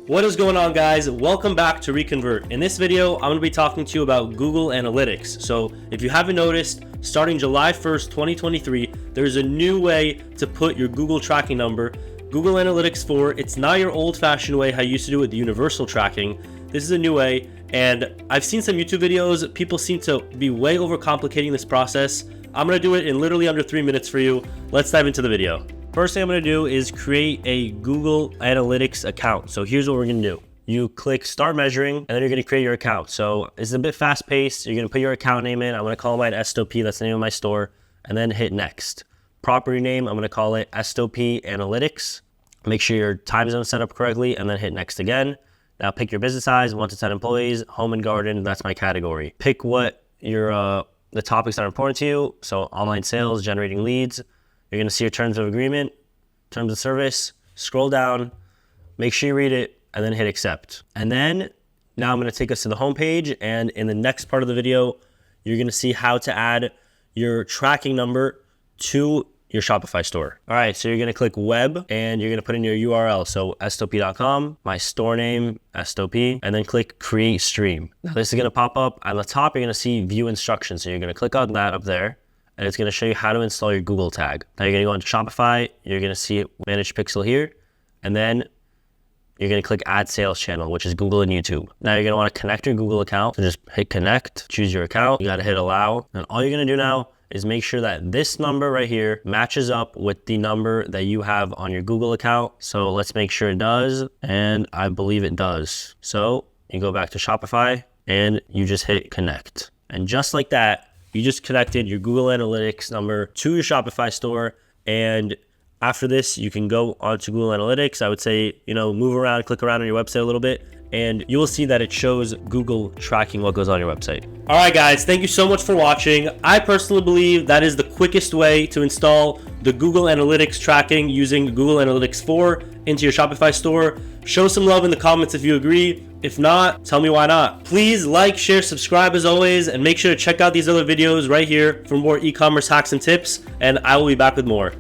What is going on, guys? Welcome back to ReConvert. In this video, I'm going to be talking to you about Google Analytics. So if you haven't noticed, starting July 1st, 2023, there's a new way to put your Google tracking number, Google Analytics 4. It's not your old-fashioned way how you used to do it with universal tracking. This is a new way, and I've seen some YouTube videos. People seem to be way overcomplicating this process. I'm going to do it in literally under 3 minutes for you. Let's dive into the video. First thing I'm going to do is create a Google Analytics account. So here's what we're going to do. You click start measuring, and then you're going to create your account. So it's a bit fast paced. You're going to put your account name in. I'm going to call mine SOP. That's the name of my store. And then hit next. Property name, I'm going to call it SOP Analytics. Make sure your time zone is set up correctly, and then hit next again. Now pick your business size, 1 to 10 employees, home and garden. That's my category. Pick what your the topics that are important to you. So online sales, generating leads. You're going to see your terms of agreement, terms of service. Scroll down, make sure you read it, and then hit accept. And then now I'm going to take us to the home page, and in the next part of the video, you're going to see how to add your tracking number to your Shopify store. All right, so you're going to click web, and you're going to put in your URL. So stop.com, my store name, SOP, and then click create stream. Now this is going to pop up. On the top, you're going to see view instructions. So you're going to click on that up there, and it's going to show you how to install your Google tag. Now you're going to go into Shopify. You're going to see manage pixel here, and then you're going to click add sales channel, which is Google and YouTube. Now you're going to want to connect your Google account. So just hit connect, choose your account. You got to hit allow. And all you're going to do now is make sure that this number right here matches up with the number that you have on your Google account. So let's make sure it does. And I believe it does. So you go back to Shopify and you just hit connect. And just like that, you just connected your Google Analytics number to your Shopify store. And after this, you can go onto Google Analytics. I would say, move around, click around on your website a little bit, and you will see that it shows Google tracking what goes on your website. All right, guys, thank you so much for watching. I personally believe that is the quickest way to install the Google Analytics tracking using Google Analytics 4 into your Shopify store. Show some love in the comments if you agree. If not, tell me why not. Please like, share, subscribe as always, and make sure to check out these other videos right here for more e-commerce hacks and tips, and I will be back with more.